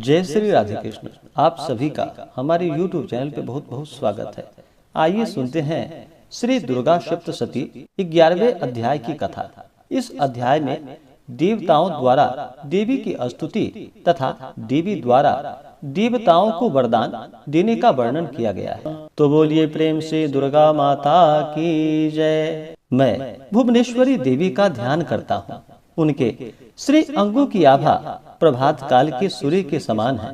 जय श्री राधे कृष्ण। आप सभी का हमारे YouTube चैनल पे बहुत बहुत स्वागत है। आइए सुनते हैं श्री दुर्गा सप्तशती 11वें अध्याय की कथा। इस अध्याय में देवताओं द्वारा देवी की स्तुति तथा देवी द्वारा देवताओं को वरदान देने का वर्णन किया गया है। तो बोलिए प्रेम से दुर्गा माता की जय। मैं भुवनेश्वरी देवी का ध्यान करता हूँ। उनके श्री अंगों की आभा प्रभात काल के सूर्य के समान है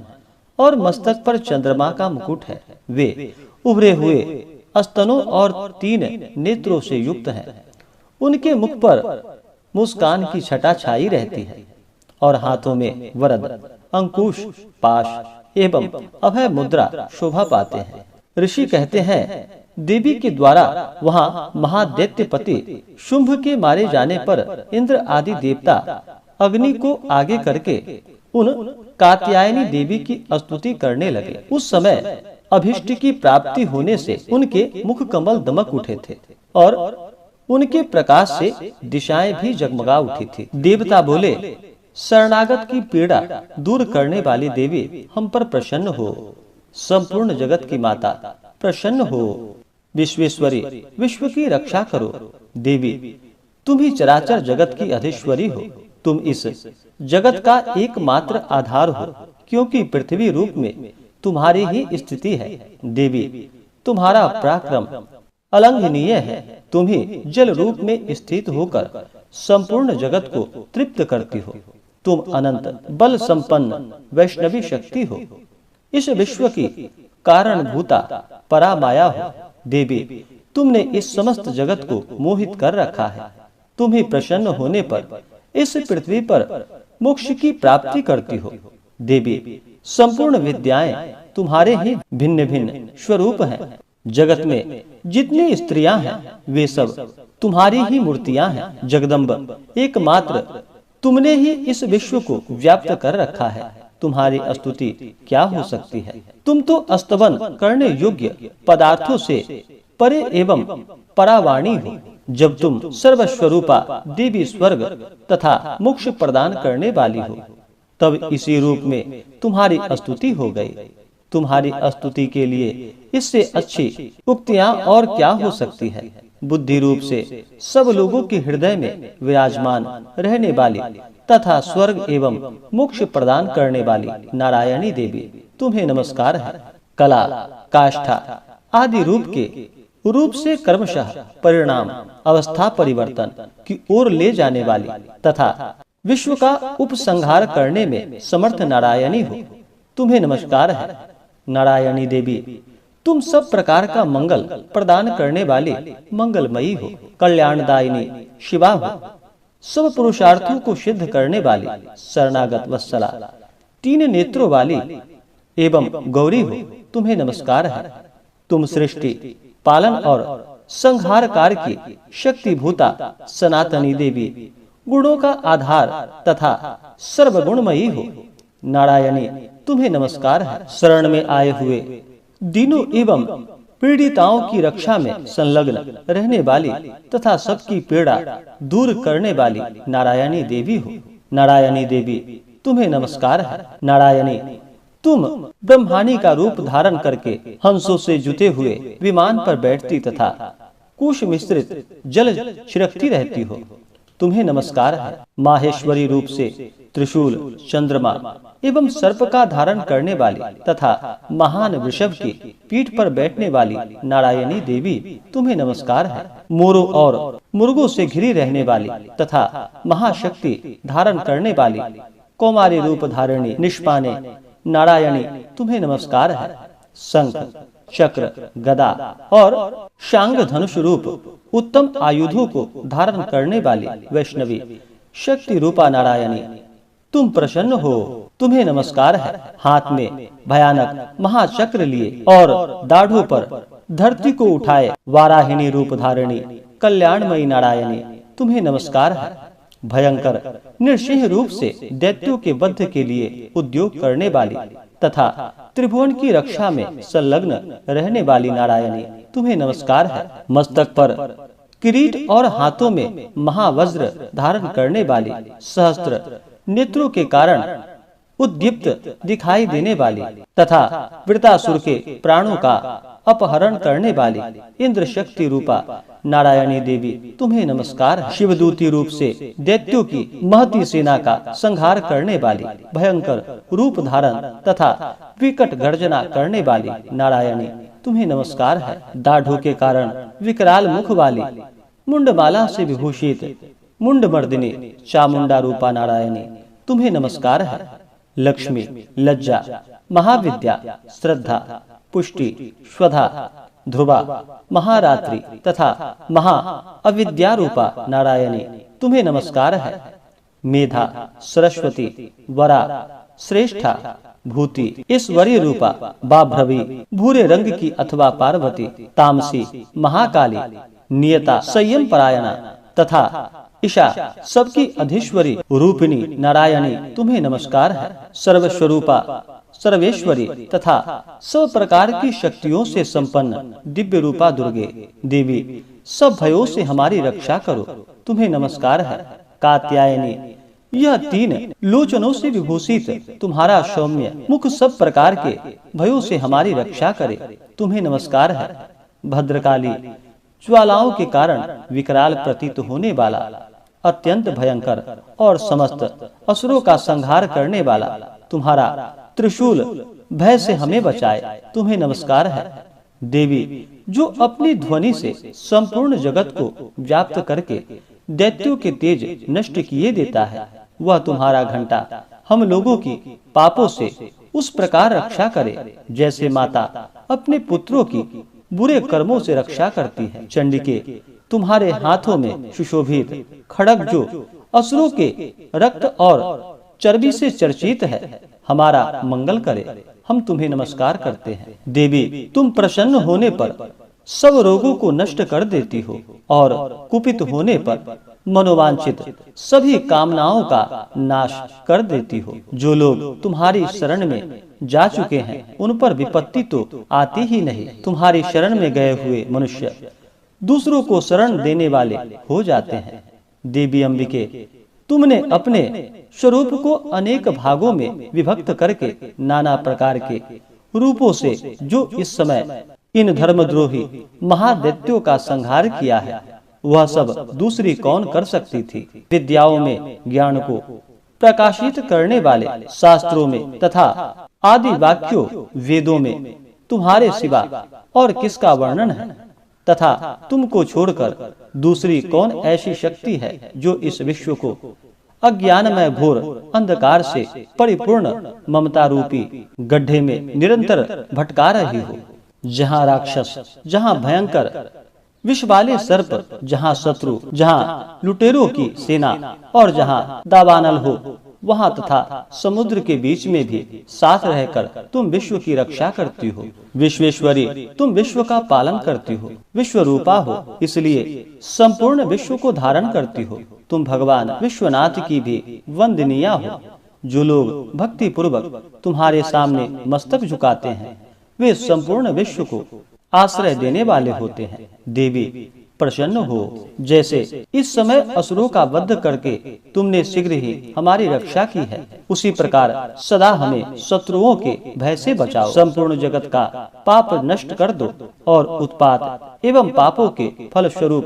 और मस्तक पर चंद्रमा का मुकुट है। वे उभरे हुए स्तनों और 3 नेत्रों से युक्त हैं। उनके मुख पर मुस्कान की छटा छाई रहती है और हाथों में वरद, अंकुश, पाश एवं अभय मुद्रा शोभा पाते हैं। ऋषि कहते हैं देवी के द्वारा वहाँ महादैत्यपति शुंभ के मारे जाने पर इंद्र आदि देवता अग्नि को आगे करके उन कात्यायनी देवी की स्तुति करने लगे। उस समय अभिष्ट की प्राप्ति होने से उनके मुख कमल दमक उठे थे और उनके प्रकाश से दिशाएं भी जगमगा उठी थी। देवता बोले, शरणागत की पीड़ा दूर करने वाली देवी हम पर प्रसन्न हो। संपूर्ण जगत की माता प्रसन्न हो। विश्वेश्वरी, विश्व की रक्षा करो। देवी, तुम ही चराचर जगत की अधीश्वरी हो। तुम इस जगत का एकमात्र आधार हो, क्योंकि पृथ्वी रूप में तुम्हारी ही स्थिति है। देवी, तुम्हारा पराक्रम अलंघनीय है। तुम ही जल रूप में स्थित होकर संपूर्ण जगत को तृप्त करती हो। तुम अनंत बल संपन्न वैष्णवी शक्ति हो। इस विश्व की कारणभूता परामाया हो। देवी, तुमने इस समस्त जगत को मोहित कर रखा है। तुम ही प्रसन्न होने पर इस पृथ्वी पर मोक्ष की प्राप्ति करती हो। देवी, संपूर्ण विद्याएं तुम्हारे ही भिन्न भिन्न स्वरूप हैं। जगत में जितनी स्त्रियां हैं वे सब तुम्हारी ही मूर्तियां हैं। जगदम्ब, एकमात्र तुमने ही इस विश्व को व्याप्त कर रखा है। तुम्हारी स्तुति क्या हो सकती है। तुम तो स्तवन करने योग्य पदार्थों से परे एवं परावाणी हो। जब तुम सर्वस्वरूपा देवी स्वर्ग तथा मोक्ष प्रदान करने वाली हो, तब इसी रूप में तुम्हारी स्तुति हो गई। तुम्हारी स्तुति के लिए इससे अच्छी उक्तियां और क्या हो सकती है। बुद्धि रूप से सब लोगों के हृदय में विराजमान रहने वाली तथा स्वर्ग एवं मोक्ष प्रदान करने वाली नारायणी देवी, तुम्हें नमस्कार है। कला, काष्ठा आदि रूप से क्रमशः परिणाम अवस्था परिवर्तन की ओर ले जाने वाली तथा विश्व का उपसंहार करने में समर्थ नारायणी हो, तुम्हें नमस्कार है। नारायणी देवी, तुम सब प्रकार का मंगल प्रदान करने वाली मंगलमयी हो। कल्याणदायिनी शिवा हो। सब पुरुषार्थों को सिद्ध करने वाली शरणागत वत्सला, 3 नेत्रों वाली एवं गौरी हो, तुम्हें नमस्कार है। तुम सृष्टि, पालन और संहारकार की शक्तिभूता सनातनी देवी, गुणों का आधार तथा सर्वगुणमयी हो। नारायणी, तुम्हें नमस्कार है। शरण में आए हुए दीनों एवं पीड़िताओं की रक्षा में संलग्न रहने वाली तथा सबकी पीड़ा दूर करने वाली नारायणी देवी हो। नारायणी देवी, तुम्हें नमस्कार है। नारायणी, तुम ब्रह्माणी का रूप धारण करके हंसों से जुते हुए विमान पर बैठती तथा कुश मिश्रित जल छिड़कती रहती हो, तुम्हें नमस्कार है। माहेश्वरी रूप से त्रिशूल, चंद्रमा एवं सर्प का धारण करने वाली तथा महान वृषभ की पीठ पर बैठने वाली नारायणी देवी, तुम्हें नमस्कार है। मोरों और मुर्गों से घिरी रहने वाली तथा महाशक्ति धारण करने वाली कौमारी रूप धारिणी निष्पाने नारायणी, तुम्हें नमस्कार है। शंख, चक्र, गदा और शांग धनुष रूप उत्तम आयुधों को धारण करने वाली वैष्णवी शक्ति रूपा नारायणी, तुम प्रसन्न हो, तुम्हें नमस्कार है। हाथ में भयानक महाचक्र लिए और दाढ़ों पर धरती को उठाए वाराहिणी रूप धारिणी कल्याणमयी नारायणी, तुम्हें नमस्कार है। भयंकर नृसिंह रूप से दैत्यों के वध के लिए उद्योग करने वाली तथा त्रिभुवन की रक्षा में संलग्न रहने वाली नारायणी, तुम्हें नमस्कार है। मस्तक पर किरीट और हाथों में महावज्र धारण करने वाली सहस्त्र नेत्रों के कारण उद्दीप्त दिखाई देने वाली तथा वृतासुर के प्राणों का अपहरण करने वाली इंद्र शक्ति रूपा नारायणी देवी तुम्हें नमस्कार है। शिवदूती रूप से दैत्यों की महती सेना का संहार करने वाली भयंकर रूप धारण तथा विकट गर्जना करने वाली नारायणी तुम्हें नमस्कार है। दाढ़ों के कारण विकराल मुख वाली मुंडमाला से विभूषित मुंडमर्दिनी चामुंडा रूपा नारायणी तुम्हें नमस्कार है। लक्ष्मी, लज्जा, महाविद्या, श्रद्धा, पुष्टि, स्वधा, ध्रुवा, महारात्रि तथा महा अविद्या रूपा नारायणी तुम्हें नमस्कार है। मेधा, सरस्वती, वरा, श्रेष्ठा, भूति, ईश्वरी रूपा बाभ्रवी, भूरे रंग की अथवा पार्वती, तामसी, महाकाली, नियता, संयम परायणा तथा ईशा, सबकी अधीश्वरी रूपिणी नारायणी तुम्हें नमस्कार है। सर्वस्वरूपा, सर्वेश्वरी तथा सब प्रकार की शक्तियों से संपन्न दिव्य रूपा दुर्गे देवी, सब भयों से हमारी रक्षा करो तुम्हें नमस्कार है। कात्यायनी, यह तीन लोचनों से विभूषित तुम्हारा सौम्य मुख सब प्रकार के भयों से हमारी रक्षा करे तुम्हें नमस्कार है। भद्रकाली, ज्वालाओं के कारण विकराल प्रतीत होने वाला, अत्यंत भयंकर और समस्त असुरों का संहार करने वाला तुम्हारा त्रिशूल भय से हमें बचाए तुम्हें नमस्कार है। देवी, जो अपनी ध्वनि से संपूर्ण जगत को व्याप्त करके दैत्यों के तेज नष्ट किए देता है, वह तुम्हारा घंटा हम लोगों की पापों से उस प्रकार रक्षा करे जैसे माता अपने पुत्रों की बुरे कर्मों से रक्षा करती है। चंडिके, तुम्हारे हाथों में सुशोभित खड्ग जो असुरों के रक्त और चर्बी से चर्चित है, हमारा मंगल करे हम तुम्हें नमस्कार करते हैं। देवी, तुम प्रसन्न होने पर सब रोगों को नष्ट कर देती हो और कुपित होने पर मनोवांछित सभी कामनाओं का नाश कर देती हो। जो लोग तुम्हारी शरण में जा चुके हैं उन पर विपत्ति तो आती ही नहीं। तुम्हारी शरण में गए हुए मनुष्य दूसरों को शरण देने वाले हो जाते हैं। देवी अंबिके, तुमने अपने स्वरूप को अनेक भागों में विभक्त करके नाना प्रकार के रूपों से जो इस समय इन धर्मद्रोही महादैत्यों का संहार किया है, वह सब दूसरी कौन कर सकती थी। विद्याओं में ज्ञान को प्रकाशित करने वाले शास्त्रों में तथा आदि वाक्यों वेदों में तुम्हारे सिवा और किसका वर्णन है, तथा तुमको छोड़कर दूसरी कौन ऐसी शक्ति है जो इस विश्व को अज्ञानमय घोर अंधकार से परिपूर्ण ममता रूपी गड्ढे में निरंतर भटका रही हो। जहाँ राक्षस, जहाँ भयंकर विष वाले सर्प, जहाँ शत्रु, जहाँ लुटेरों की सेना और जहाँ दावानल हो, वहाँ तथा समुद्र के बीच में भी साथ रहकर तुम विश्व की रक्षा करती हो। विश्वेश्वरी, तुम विश्व का पालन करती हो, विश्व रूपा हो, इसलिए संपूर्ण विश्व को धारण करती हो। तुम भगवान विश्वनाथ की भी वंदनीय हो। जो लोग भक्ति पूर्वक तुम्हारे सामने मस्तक झुकाते हैं, वे संपूर्ण विश्व को आश्रय देने वाले होते हैं। देवी, प्रसन्न हो। जैसे इस समय असुरों का वध करके तुमने शीघ्र ही हमारी रक्षा की है, उसी प्रकार सदा हमें शत्रुओं के भय से बचाओ। संपूर्ण जगत का पाप नष्ट कर दो और उत्पात एवं पापों के फल स्वरूप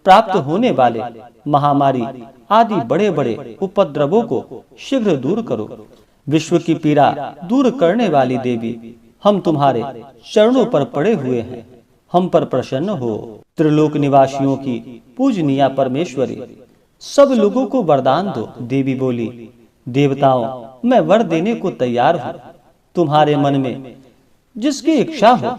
प्राप्त होने वाले महामारी आदि बड़े बड़े उपद्रवों को शीघ्र दूर करो। विश्व की पीड़ा दूर करने वाली देवी, हम तुम्हारे चरणों पर पड़े हुए हैं, हम पर प्रसन्न हो। त्रिलोक निवासियों की पूजनीय परमेश्वरी, सब लोगों को वरदान दो। देवी बोली, देवताओं, मैं वर देने को तैयार हूँ। तुम्हारे मन में जिसकी इच्छा हो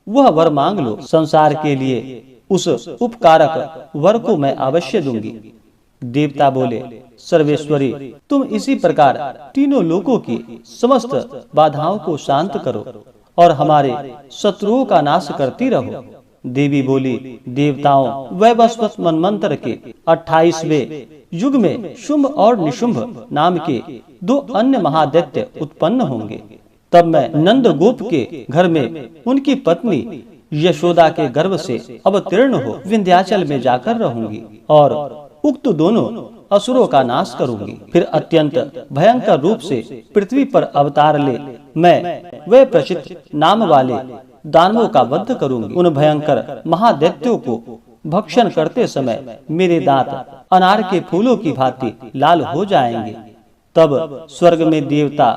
वह वर मांग लो। संसार के लिए उस उपकारक वर को मैं अवश्य दूंगी। देवता बोले, सर्वेश्वरी, तुम इसी प्रकार तीनों लोकों की समस्त बाधाओं को शांत करो और हमारे शत्रुओं का नाश करती रहो। देवी बोली, देवताओं, वैवस्वत मनमंत्र के 28वें युग में शुंभ और निशुंभ नाम के 2 अन्य महादैत्य उत्पन्न होंगे। तब मैं नंद गोप के घर में उनकी पत्नी यशोदा के गर्भ से अवतीर्ण हो विंध्याचल में जाकर रहूंगी और उक्त दोनों असुरों का नाश करूंगी। फिर अत्यंत भयंकर रूप से पृथ्वी पर अवतार ले मैं वे प्रचित नाम वाले दानवों का वध करूंगी। उन भयंकर महादैत्यों को भक्षण करते समय मेरे दांत अनार के फूलों की भांति लाल हो जाएंगे। तब स्वर्ग में देवता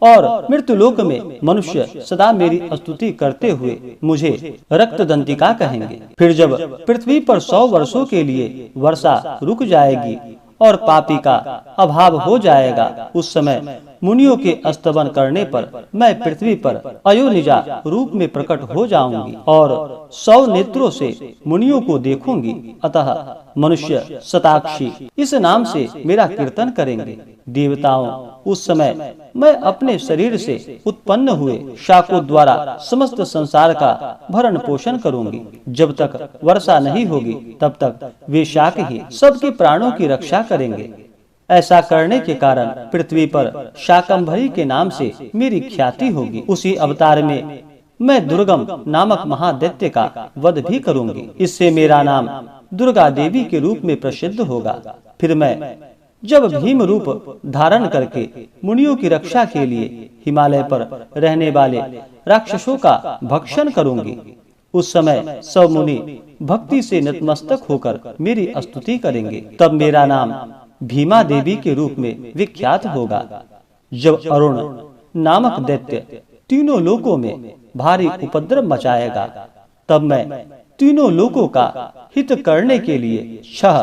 और मृत्युलोक में मनुष्य सदा मेरी स्तुति करते हुए मुझे रक्तदंतिका कहेंगे। फिर जब पृथ्वी पर 100 वर्षों के लिए वर्षा रुक जाएगी और पापी का अभाव हो जाएगा, उस समय मुनियों के स्तवन करने पर मैं पृथ्वी पर अयोनिजा रूप में प्रकट हो जाऊंगी और 100 नेत्रों से मुनियों को देखूंगी। अतः मनुष्य शताक्षी इस नाम से मेरा कीर्तन करेंगे। देवताओं, उस समय मैं अपने शरीर से उत्पन्न हुए शाकों द्वारा समस्त संसार का भरण पोषण करूंगी। जब तक वर्षा नहीं होगी तब तक वे शाक ही सबके प्राणों की रक्षा करेंगे। ऐसा करने के कारण पृथ्वी पर शाकंभरी के नाम से मेरी ख्याति होगी। उसी अवतार में मैं दुर्गम नामक महादैत्य का वध भी करूंगी। इससे मेरा नाम दुर्गा देवी के रूप में प्रसिद्ध होगा। फिर मैं जब भीम रूप धारण करके मुनियों की रक्षा के लिए हिमालय पर रहने वाले राक्षसों का भक्षण करूंगी, उस समय सब मुनि भक्ति से नतमस्तक होकर मेरी स्तुति करेंगे। तब मेरा नाम भीमा देवी के रूप में विख्यात होगा। जब अरुण नामक दैत्य तीनों लोकों में भारी उपद्रव मचाएगा, तब मैं तीनों लोकों का हित करने के लिए 6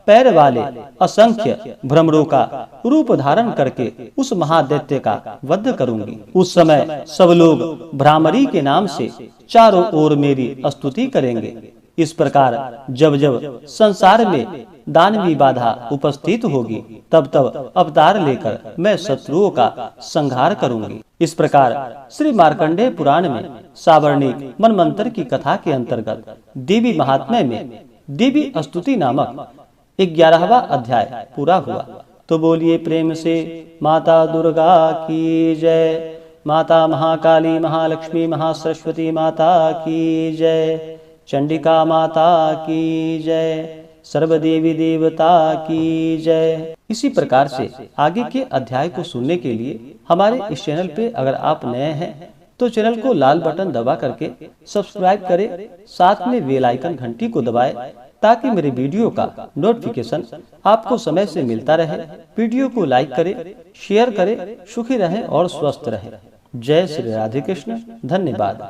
पैर वाले असंख्य भ्रमरों का रूप धारण करके उस महादैत्य का वध करूंगी। उस समय सब लोग भ्रामरी के नाम से चारों ओर मेरी स्तुति करेंगे। इस प्रकार जब जब संसार में दानवी बाधा उपस्थित होगी, तब तब अवतार लेकर मैं शत्रुओं का संहार करूंगी। इस प्रकार श्री मार्कंडेय पुराण में सावर्णिक मनमंत्र की कथा के अंतर्गत देवी महात्म्य में देवी स्तुति नामक 11वां अध्याय पूरा हुआ। तो बोलिए प्रेम से माता दुर्गा की जय, माता महाकाली महालक्ष्मी महासरस्वती माता की जय, चंडिका माता की जय, सर्वदेवी देवता की जय। इसी प्रकार से आगे के अध्याय को सुनने के लिए हमारे इस चैनल पे अगर आप नए हैं तो चैनल को लाल बटन दबा करके सब्सक्राइब करें, साथ में बेल आइकन घंटी को दबाएं ताकि मेरे वीडियो का नोटिफिकेशन आपको समय से मिलता रहे। वीडियो को लाइक करें, शेयर करें, सुखी रहें और स्वस्थ रहें। जय श्री राधे कृष्ण। धन्यवाद।